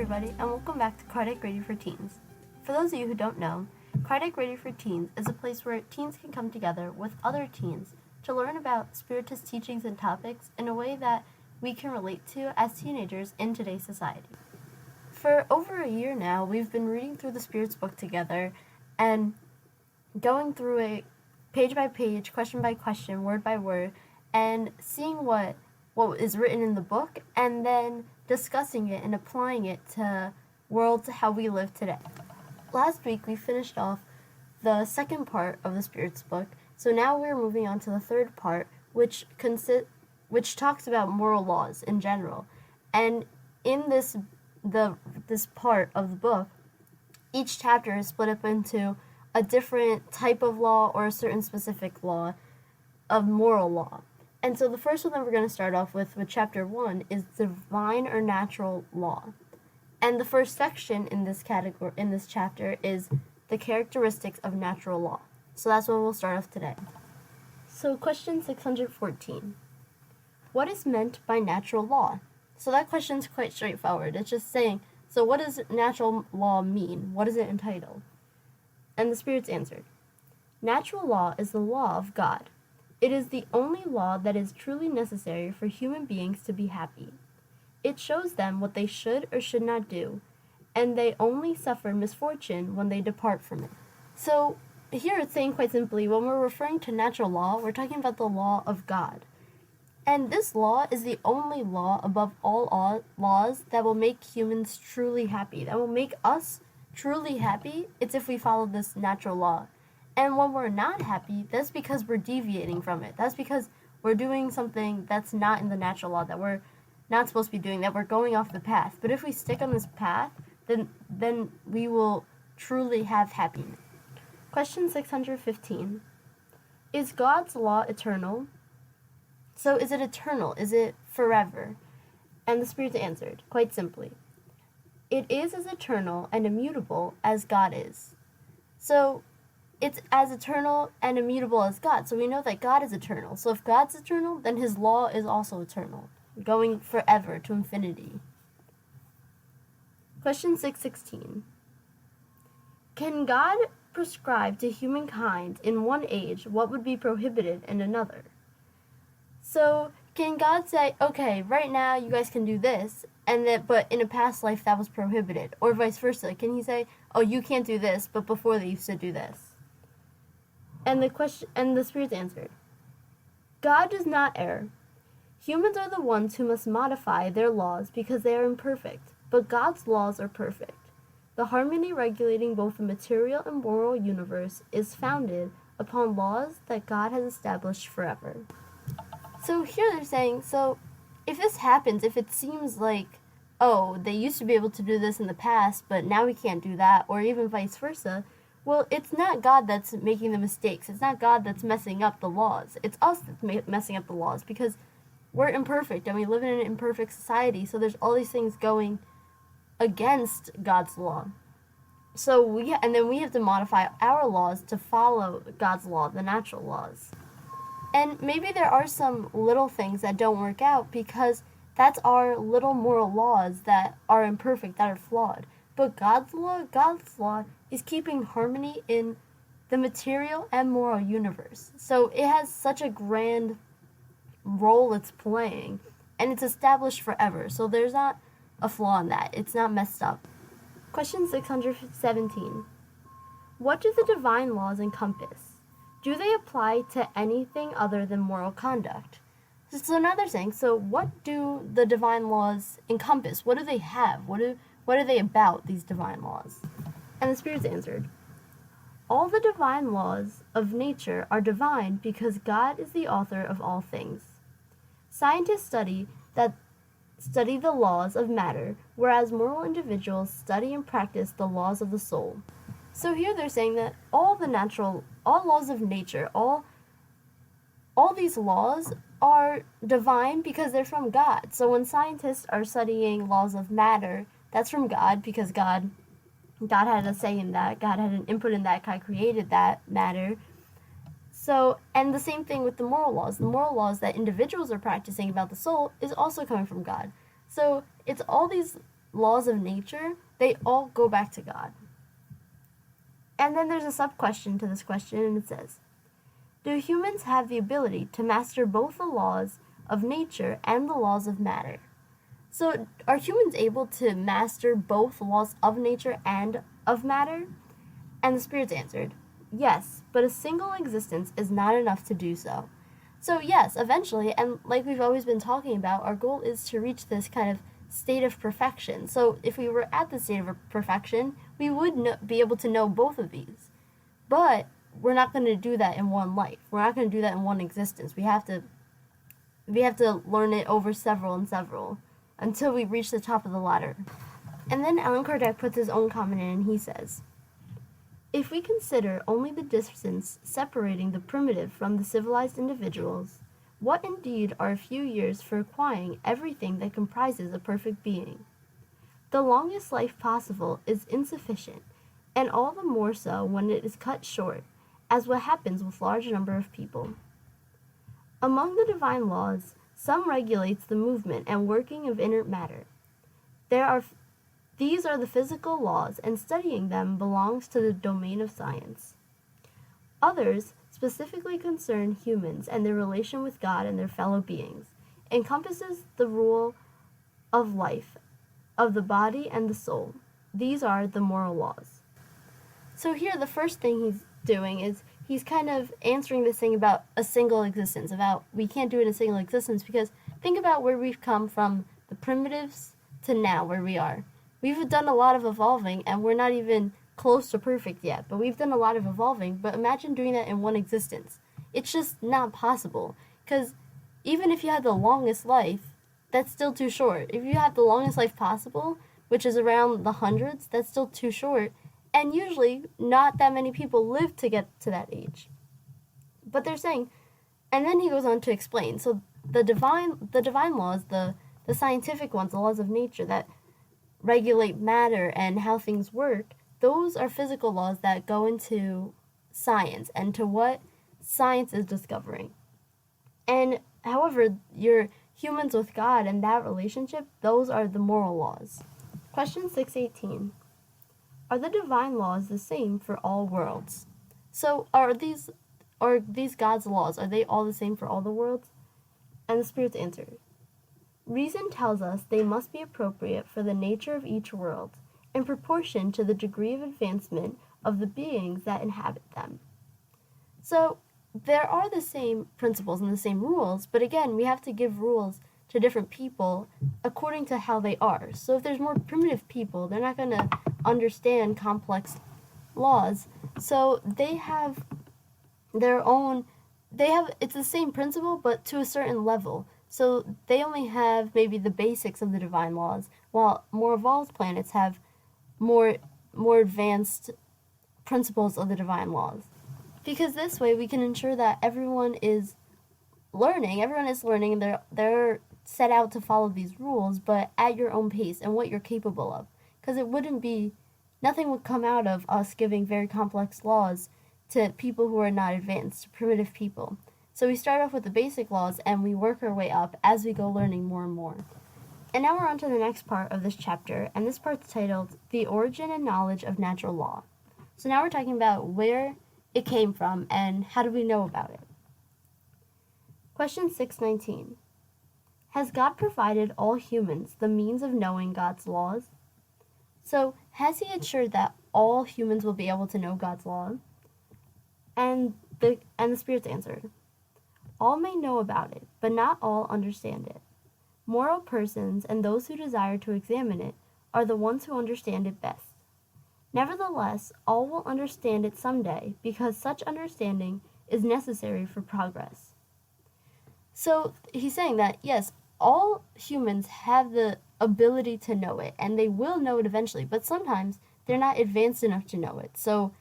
everybody, and welcome back to Cardiac Ready for Teens. For those of you who don't know, Cardiac Ready for Teens is a place where teens can come together with other teens to learn about Spiritist teachings and topics in a way that we can relate to as teenagers in today's society. For over a year now, we've been reading through the Spirit's book together and going through it page by page, question by question, word by word, and seeing what is written in the book and then discussing it and applying it to how we live today. Last week we finished off the second part of the Spirit's book, so now we're moving on to the third part, which talks about moral laws in general. And in this part of the book, each chapter is split up into a different type of law or a certain specific law of moral law. And so the first one that we're going to start off with chapter 1 is divine or natural law. And the first section in this chapter is the characteristics of natural law. So that's what we'll start off today. So question 614. What is meant by natural law? So that question is quite straightforward. It's just saying, so what does natural law mean? What is it entitled? And the Spirits answered, natural law is the law of God. It is the only law that is truly necessary for human beings to be happy. It shows them what they should or should not do, and they only suffer misfortune when they depart from it. So here it's saying quite simply, when we're referring to natural law, we're talking about the law of God. And this law is the only law above all laws that will make humans truly happy, that will make us truly happy. It's if we follow this natural law. And when we're not happy, that's because we're deviating from it. That's because we're doing something that's not in the natural law, that we're not supposed to be doing, that we're going off the path. But if we stick on this path, then we will truly have happiness. Question 615. Is God's law eternal? So is it eternal? Is it forever? And the Spirit answered, quite simply, it is as eternal and immutable as God is. So it's as eternal and immutable as God. So we know that God is eternal. So if God's eternal, then his law is also eternal, going forever to infinity. Question 616. Can God prescribe to humankind in one age what would be prohibited in another? So can God say, okay, right now you guys can do this, but in a past life that was prohibited? Or vice versa? Can he say, oh, you can't do this, but before they used to do this? And the Spirits answered, God does not err. Humans are the ones who must modify their laws because they are imperfect, but God's laws are perfect. The harmony regulating both the material and moral universe is founded upon laws that God has established forever. So here they're saying, so if this happens, if it seems like, oh, they used to be able to do this in the past, but now we can't do that, or even vice versa, well, it's not God that's making the mistakes. It's not God that's messing up the laws. It's us that's messing up the laws because we're imperfect and we live in an imperfect society. So there's all these things going against God's law. So then we have to modify our laws to follow God's law, the natural laws. And maybe there are some little things that don't work out because that's our little moral laws that are imperfect, that are flawed. But God's law is keeping harmony in the material and moral universe. So it has such a grand role it's playing, and it's established forever. So there's not a flaw in that. It's not messed up. Question 617. What do the divine laws encompass? Do they apply to anything other than moral conduct? So now they're saying, so what do the divine laws encompass? What do they have? What are they about, these divine laws? And the Spirits answered, all the divine laws of nature are divine because God is the author of all things. Scientists study the laws of matter, whereas moral individuals study and practice the laws of the soul. So here they're saying that all laws of nature, all these laws are divine because they're from God. So when scientists are studying laws of matter, that's from God because God had a say in that. God had an input in that. God created that matter. So, and the same thing with the moral laws. The moral laws that individuals are practicing about the soul is also coming from God. So it's all these laws of nature, they all go back to God. And then there's a sub-question to this question, and it says, do humans have the ability to master both the laws of nature and the laws of matter? So, are humans able to master both laws of nature and of matter? And the spirits answered, yes, but a single existence is not enough to do so. So yes, eventually, and like we've always been talking about, our goal is to reach this kind of state of perfection. So if we were at the state of perfection, we would be able to know both of these. But we're not going to do that in one life. We're not going to do that in one existence. We have to learn it over several and several until we reach the top of the ladder. And then Allan Kardec puts his own comment in, and he says, if we consider only the distance separating the primitive from the civilized individuals, what indeed are a few years for acquiring everything that comprises a perfect being? The longest life possible is insufficient, and all the more so when it is cut short, as what happens with large number of people. Among the divine laws, some regulates the movement and working of inert matter. These are the physical laws, and studying them belongs to the domain of science. Others specifically concern humans and their relation with God and their fellow beings, encompasses the rule of life, of the body and the soul. These are the moral laws. So here the first thing he's doing is he's kind of answering this thing about a single existence, about we can't do it in a single existence, because think about where we've come from the primitives to now where we are. We've done a lot of evolving, and we're not even close to perfect yet, but we've done a lot of evolving. But imagine doing that in one existence. It's just not possible, because even if you had the longest life, that's still too short. If you had the longest life possible, which is around the hundreds, that's still too short, and usually not that many people live to get to that age. But they're saying, and then he goes on to explain, so the divine laws, the scientific ones, the laws of nature that regulate matter and how things work, those are physical laws that go into science and to what science is discovering. And however, your humans with God and that relationship, those are the moral laws. Question 618. Are the divine laws the same for all worlds? So are these God's laws, are they all the same for all the worlds? And the spirits answered, reason tells us they must be appropriate for the nature of each world, in proportion to the degree of advancement of the beings that inhabit them. So, there are the same principles and the same rules, but again, we have to give rules to different people according to how they are. So if there's more primitive people, they're not going to understand complex laws. So they have their own, it's the same principle, but to a certain level. So they only have maybe the basics of the divine laws, while more evolved planets have more advanced principles of the divine laws. Because this way we can ensure that everyone is learning, and they're set out to follow these rules, but at your own pace and what you're capable of. Because nothing would come out of us giving very complex laws to people who are not advanced, to primitive people. So we start off with the basic laws and we work our way up as we go learning more and more. And now we're on to the next part of this chapter, and this part's titled, The Origin and Knowledge of Natural Law. So now we're talking about where it came from and how do we know about it. Question 619. Has God provided all humans the means of knowing God's laws? So, has he ensured that all humans will be able to know God's law? And the spirits answered, all may know about it, but not all understand it. Moral persons and those who desire to examine it are the ones who understand it best. Nevertheless, all will understand it someday, because such understanding is necessary for progress. So he's saying that, yes, all humans have the ability to know it, and they will know it eventually, but sometimes they're not advanced enough to know it. So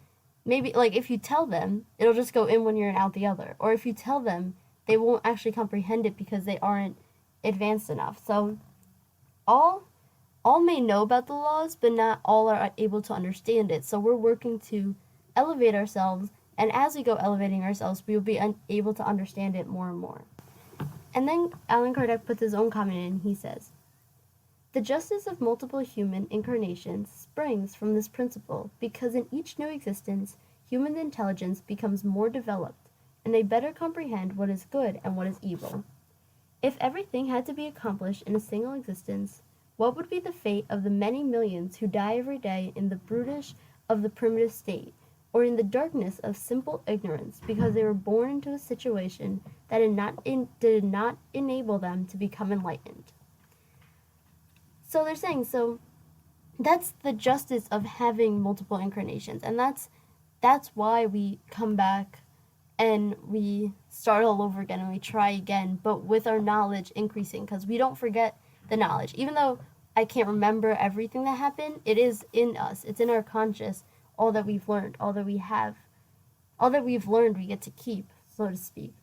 maybe, like, if you tell them, it'll just go in one ear and out the other. Or if you tell them, they won't actually comprehend it because they aren't advanced enough. So all may know about the laws, but not all are able to understand it. So we're working to elevate ourselves, and as we go elevating ourselves, we will be able to understand it more and more. And then Allan Kardec puts his own comment in, and he says, The justice of multiple human incarnations springs from this principle because in each new existence, human intelligence becomes more developed, and they better comprehend what is good and what is evil. If everything had to be accomplished in a single existence, what would be the fate of the many millions who die every day in the brutish of the primitive state, or in the darkness of simple ignorance because they were born into a situation that did not enable them to become enlightened? So they're saying, so that's the justice of having multiple incarnations, and that's why we come back and we start all over again and we try again, but with our knowledge increasing, because we don't forget the knowledge. Even though I can't remember everything that happened, it is in us. It's in our conscious, all that we've learned, all that we have, all that we've learned we get to keep, so to speak.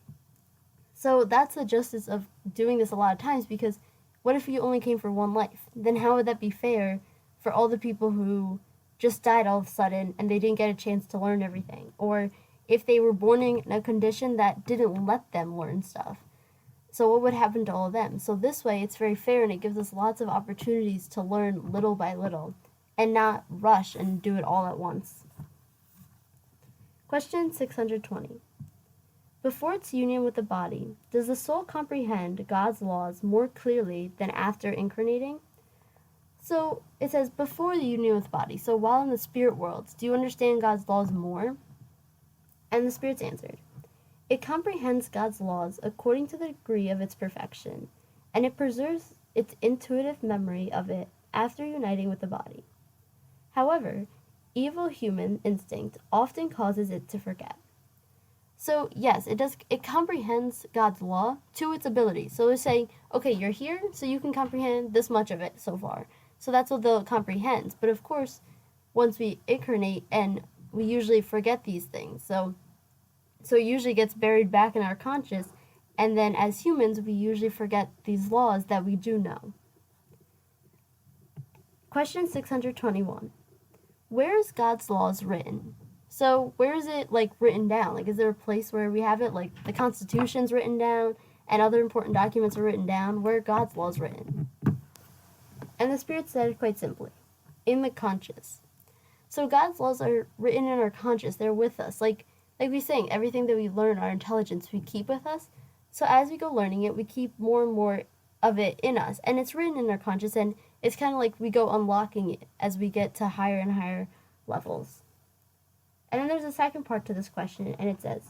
So that's the justice of doing this a lot of times, because what if you only came for one life? Then how would that be fair for all the people who just died all of a sudden and they didn't get a chance to learn everything? Or if they were born in a condition that didn't let them learn stuff. So what would happen to all of them? So this way, it's very fair and it gives us lots of opportunities to learn little by little and not rush and do it all at once. Question 620. Before its union with the body, does the soul comprehend God's laws more clearly than after incarnating? So it says before the union with the body. So while in the spirit worlds, do you understand God's laws more? And the spirits answered, it comprehends God's laws according to the degree of its perfection, and it preserves its intuitive memory of it after uniting with the body. However, evil human instinct often causes it to forget. So yes, it comprehends God's law to its ability. So they're saying, okay, you're here, so you can comprehend this much of it so far. So that's what they'll comprehend. But of course, once we incarnate, and we usually forget these things. So it usually gets buried back in our conscious, and then as humans, we usually forget these laws that we do know. Question 621. Where is God's laws written? So where is it, written down? Is there a place where we have it, the Constitution's written down, and other important documents are written down? Where are God's laws written? And the Spirit said quite simply, in the conscious. So God's laws are written in our conscious. They're with us. Like we saying, everything that we learn, our intelligence, we keep with us. So as we go learning it, we keep more and more of it in us. And it's written in our conscious, and it's kind of like we go unlocking it as we get to higher and higher levels. And then there's a second part to this question, and it says,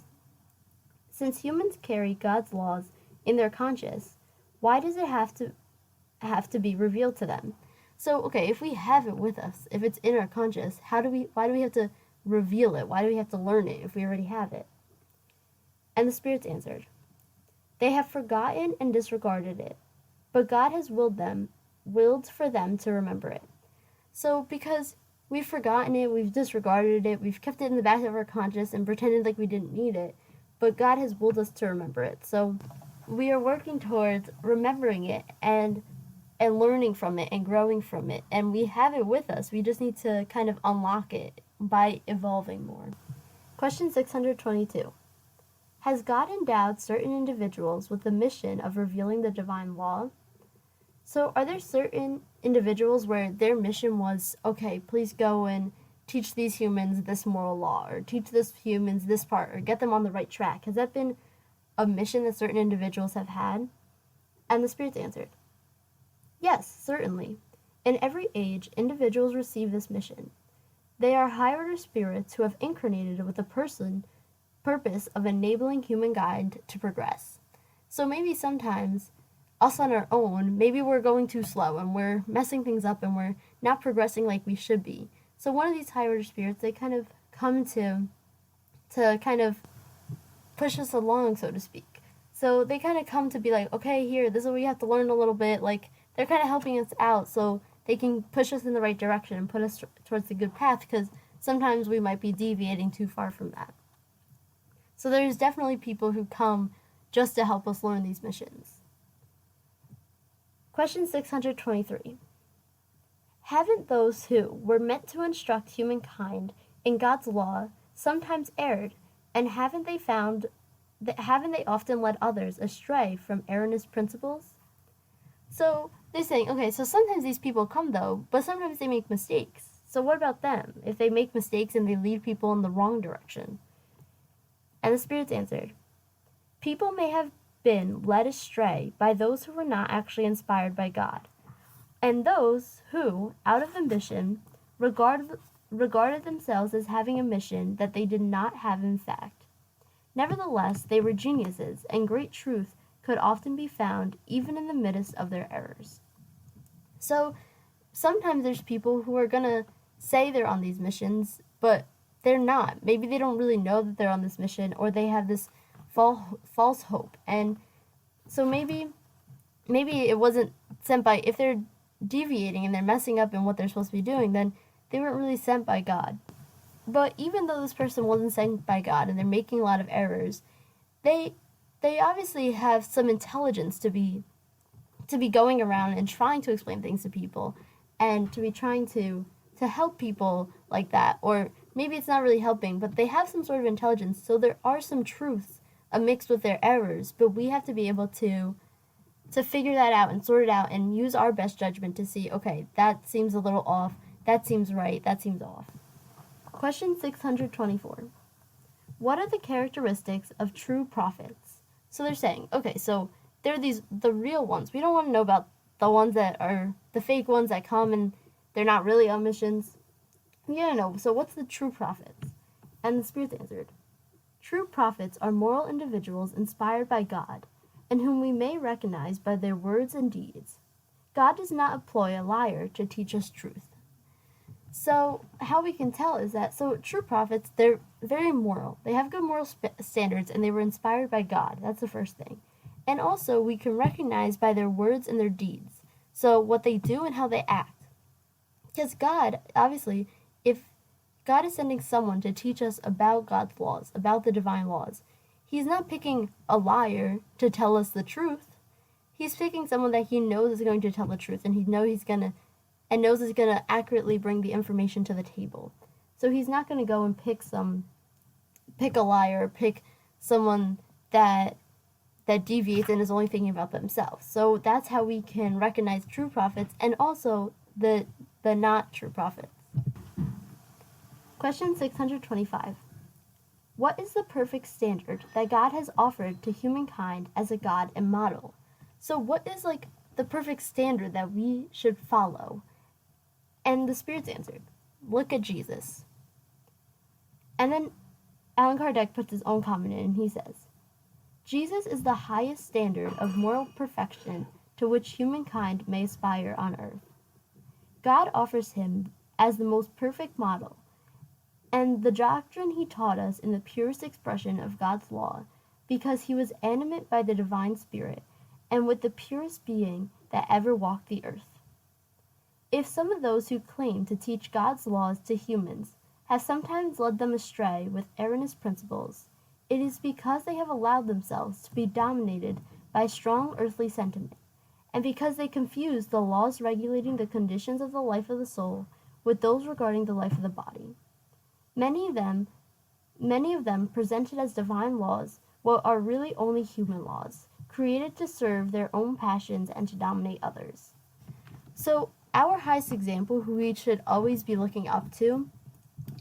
since humans carry God's laws in their conscious, why does it have to be revealed to them? So, okay, if we have it with us, if it's in our conscious, why do we have to reveal it? Why do we have to learn it if we already have it? And the spirits answered, they have forgotten and disregarded it, but God has willed for them to remember it. So because we've forgotten it, we've disregarded it, we've kept it in the back of our conscious and pretended like we didn't need it, but God has willed us to remember it. So we are working towards remembering it and learning from it and growing from it, and we have it with us. We just need to kind of unlock it by evolving more. Question 622. Has God endowed certain individuals with the mission of revealing the divine law? So are there certain individuals where their mission was, okay, please go and teach these humans this moral law, or teach these humans this part, or get them on the right track? Has that been a mission that certain individuals have had? And the spirits answered, yes, certainly. In every age, individuals receive this mission. They are higher order spirits who have incarnated with the purpose of enabling humankind to progress. So maybe sometimes us on our own, maybe we're going too slow and we're messing things up and we're not progressing like we should be. So one of these higher order spirits, they kind of come to kind of push us along, so to speak. So they kind of come to be like, okay, here, this is what we have to learn a little bit. They're kind of helping us out so they can push us in the right direction and put us towards the good path, because sometimes we might be deviating too far from that. So there's definitely people who come just to help us learn these missions. Question 623. Haven't those who were meant to instruct humankind in God's law sometimes erred, and haven't they often led others astray from erroneous principles? So they're saying, okay, so sometimes these people come though, but sometimes they make mistakes. So what about them? If they make mistakes and they lead people in the wrong direction? And the spirits answered, people may have been led astray by those who were not actually inspired by God, and those who, out of ambition, regarded themselves as having a mission that they did not have in fact. Nevertheless, they were geniuses, and great truth could often be found even in the midst of their errors. So sometimes there's people who are going to say they're on these missions, but they're not. Maybe they don't really know that they're on this mission, or they have this false hope. And so maybe it wasn't sent by, if they're deviating and they're messing up in what they're supposed to be doing, then they weren't really sent by God. But even though this person wasn't sent by God and they're making a lot of errors, they obviously have some intelligence to be going around and trying to explain things to people, and to be trying to help people like that. Or maybe it's not really helping, but they have some sort of intelligence, so there are some truths mixed with their errors, but we have to be able to figure that out and sort it out and use our best judgment to see, okay, that seems a little off, that seems right, that seems off. Question 624. What are the characteristics of true prophets? So they're saying, okay, so they're the real ones. We don't want to know about the ones that are the fake ones that come and they're not really on missions. Yeah, no. So what's the true prophets? And the spirits answered, true prophets are moral individuals inspired by God, and whom we may recognize by their words and deeds. God does not employ a liar to teach us truth. So how we can tell is that, so true prophets, they're very moral. They have good moral standards, and they were inspired by God. That's the first thing. And also, we can recognize by their words and their deeds. So what they do and how they act. Because God, obviously, if God is sending someone to teach us about God's laws, about the divine laws, He's not picking a liar to tell us the truth. He's picking someone that He knows is going to tell the truth, and He knows is going to accurately bring the information to the table. So He's not going to go and pick a liar, pick someone that deviates and is only thinking about themselves. So that's how we can recognize true prophets, and also the not true prophets. Question 625. What is the perfect standard that God has offered to humankind as a God and model? So what is the perfect standard that we should follow? And the spirits answered, look at Jesus. And then Allan Kardec puts his own comment in, and he says, Jesus is the highest standard of moral perfection to which humankind may aspire on earth. God offers him as the most perfect model, and the doctrine he taught us in the purest expression of God's law, because he was animate by the divine spirit, and with the purest being that ever walked the earth. If some of those who claim to teach God's laws to humans have sometimes led them astray with erroneous principles, it is because they have allowed themselves to be dominated by strong earthly sentiment, and because they confuse the laws regulating the conditions of the life of the soul with those regarding the life of the body. Many of them presented as divine laws what are really only human laws, created to serve their own passions and to dominate others. So our highest example, who we should always be looking up to,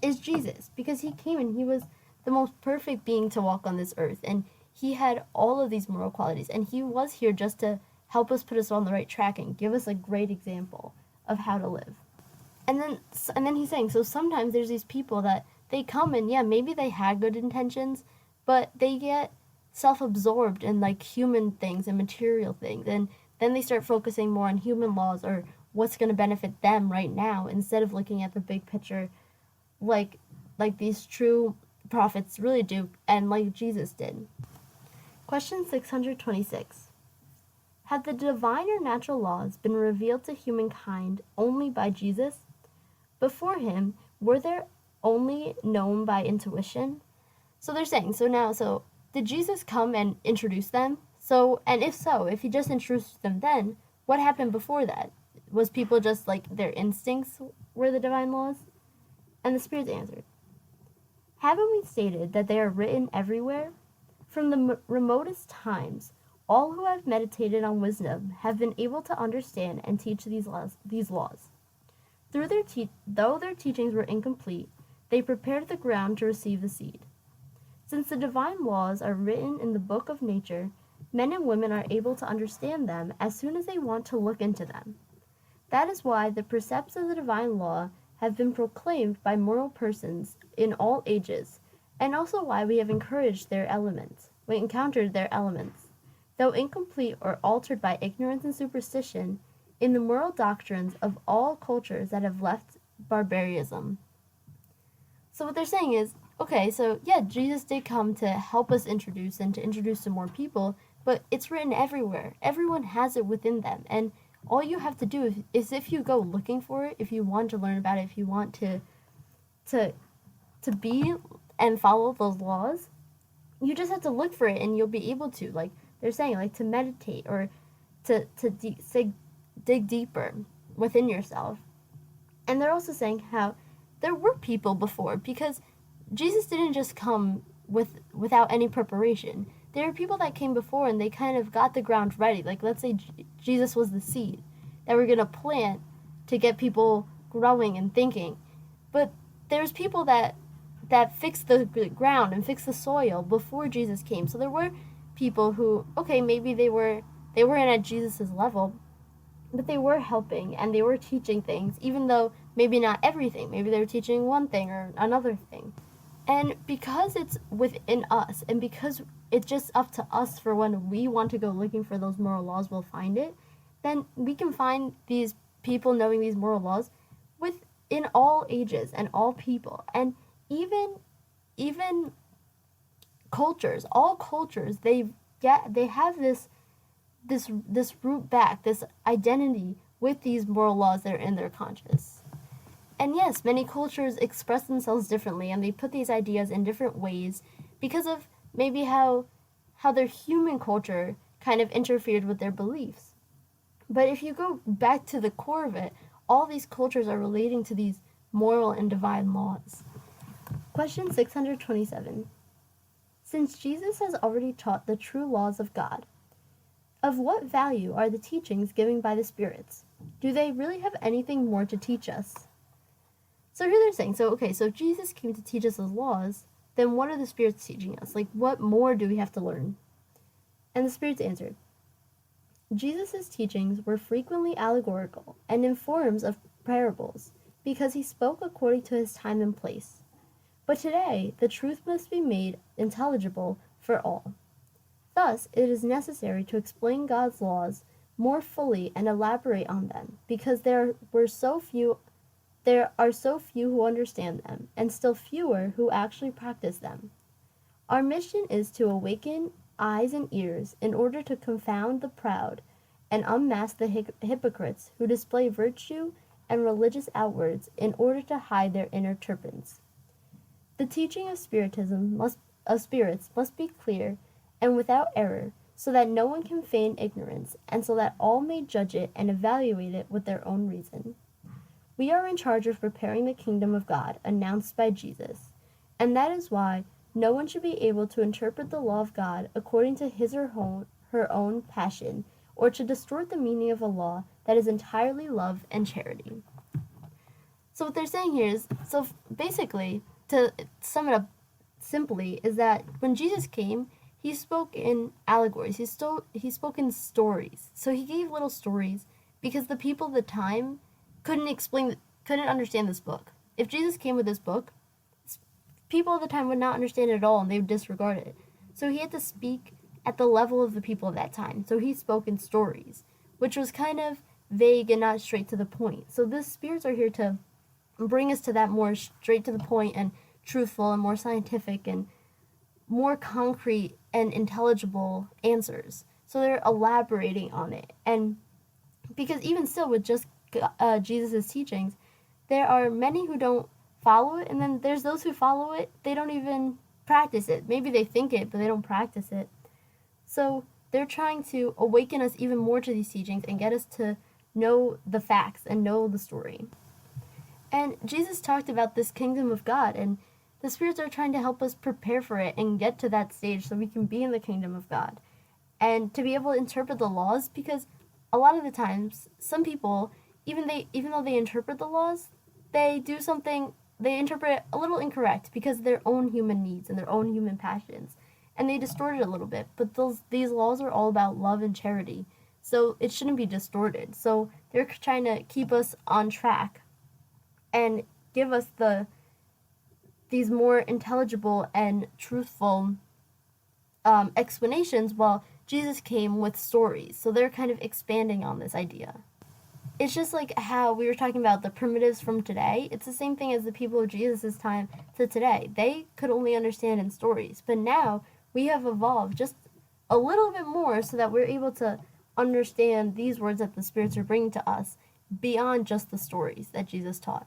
is Jesus, because he came and he was the most perfect being to walk on this earth, and he had all of these moral qualities, and he was here just to help us put us on the right track and give us a great example of how to live. And then he's saying, so sometimes there's these people that they come and, yeah, maybe they had good intentions, but they get self-absorbed in human things and material things, and then they start focusing more on human laws or what's going to benefit them right now, instead of looking at the big picture like these true prophets really do, and like Jesus did. Question 626. Have the divine or natural laws been revealed to humankind only by Jesus? Before him, were they only known by intuition? So they're saying, so did Jesus come and introduce them? And if so, if he just introduced them then, what happened before that? Was people just their instincts were the divine laws? And the spirits answered, haven't we stated that they are written everywhere? From the remotest times, All who have meditated on wisdom have been able to understand and teach these laws. Though their teachings were incomplete, they prepared the ground to receive the seed. Since the divine laws are written in the book of nature, men and women are able to understand them as soon as they want to look into them. That is why the precepts of the divine law have been proclaimed by moral persons in all ages, and also why we have encountered their elements. Though incomplete or altered by ignorance and superstition, in the moral doctrines of all cultures that have left barbarism. So what they're saying is, okay, so yeah, Jesus did come to help us introduce and to introduce to more people, but it's written everywhere. Everyone has it within them, and all you have to do is if you go looking for it, if you want to learn about it, if you want to be and follow those laws, you just have to look for it and you'll be able to. Like they're saying, like to meditate or to dig deeper within yourself. And they're also saying how there were people before, because Jesus didn't just come without any preparation. There are people that came before and they kind of got the ground ready. Like let's say Jesus was the seed that we're going to plant to get people growing and thinking. But there's people that fixed the ground and fixed the soil before Jesus came. So there were people who, okay, maybe they weren't at Jesus's level, but they were helping and they were teaching things, even though maybe not everything. Maybe they were teaching one thing or another thing. And because it's within us, and because it's just up to us for when we want to go looking for those moral laws, we'll find it, then we can find these people knowing these moral laws within all ages and all people. And even cultures, all cultures, they have this root back, this identity with these moral laws that are in their conscious. And yes, many cultures express themselves differently and they put these ideas in different ways because of maybe how their human culture kind of interfered with their beliefs. But if you go back to the core of it, all these cultures are relating to these moral and divine laws. Question 627. Since Jesus has already taught the true laws of God, of what value are the teachings given by the spirits? Do they really have anything more to teach us? So here they're saying, so if Jesus came to teach us his laws, then what are the spirits teaching us? Like, what more do we have to learn? And the spirits answered, Jesus' teachings were frequently allegorical and in forms of parables, because he spoke according to his time and place. But today, the truth must be made intelligible for all. Thus, it is necessary to explain God's laws more fully and elaborate on them, because there are so few who understand them, and still fewer who actually practice them. Our mission is to awaken eyes and ears in order to confound the proud and unmask the hypocrites who display virtue and religious outwards in order to hide their inner turpins. The teaching of spirits must be clear and without error, so that no one can feign ignorance, and so that all may judge it and evaluate it with their own reason. We are in charge of preparing the kingdom of God announced by Jesus, and that is why no one should be able to interpret the law of God according to his or her own passion, or to distort the meaning of a law that is entirely love and charity. So what they're saying here is, so basically, to sum it up simply, is that when Jesus came, he spoke in allegories, he spoke in stories. So he gave little stories because the people of the time couldn't understand this book. If Jesus came with this book, people of the time would not understand it at all and they would disregard it. So he had to speak at the level of the people of that time. So he spoke in stories, which was kind of vague and not straight to the point. So the spirits are here to bring us to that more straight to the point and truthful and more scientific and more concrete and intelligible answers. So they're elaborating on it. And because even still with just Jesus' teachings, there are many who don't follow it, and then there's those who follow it, they don't even practice it. Maybe they think it, but they don't practice it. So they're trying to awaken us even more to these teachings and get us to know the facts and know the story. And Jesus talked about this kingdom of God, and the spirits are trying to help us prepare for it and get to that stage so we can be in the kingdom of God. and to be able to interpret the laws, because a lot of the times some people, even though they interpret the laws, they interpret it a little incorrect because of their own human needs and their own human passions, and they distort it a little bit. But these laws are all about love and charity, so it shouldn't be distorted. So they're trying to keep us on track and give us these more intelligible and truthful explanations, while Jesus came with stories. So they're kind of expanding on this idea. It's just like how we were talking about the primitives from today. It's the same thing as the people of Jesus' time to today. They could only understand in stories, but now we have evolved just a little bit more so that we're able to understand these words that the spirits are bringing to us beyond just the stories that Jesus taught.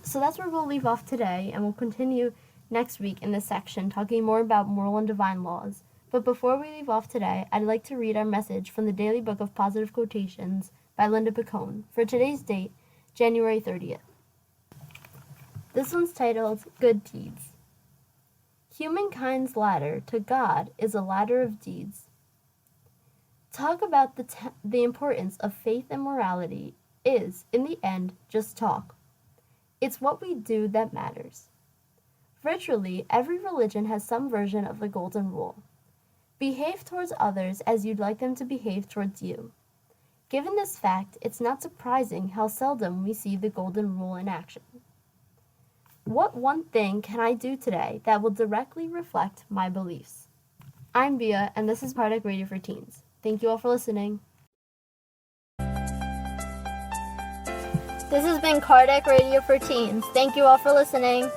So that's where we'll leave off today, and we'll continue next week in this section talking more about moral and divine laws. But before we leave off today, I'd like to read our message from the Daily Book of Positive Quotations by Linda Picone for today's date, January 30th. This one's titled, Good Deeds. Humankind's ladder to God is a ladder of deeds. Talk about the importance of faith and morality is, in the end, just talk. It's what we do that matters. Virtually every religion has some version of the golden rule. Behave towards others as you'd like them to behave towards you. Given this fact, it's not surprising how seldom we see the golden rule in action. What one thing can I do today that will directly reflect my beliefs? I'm Bia, and this is Kardec Radio for Teens. Thank you all for listening. This has been Kardec Radio for Teens. Thank you all for listening.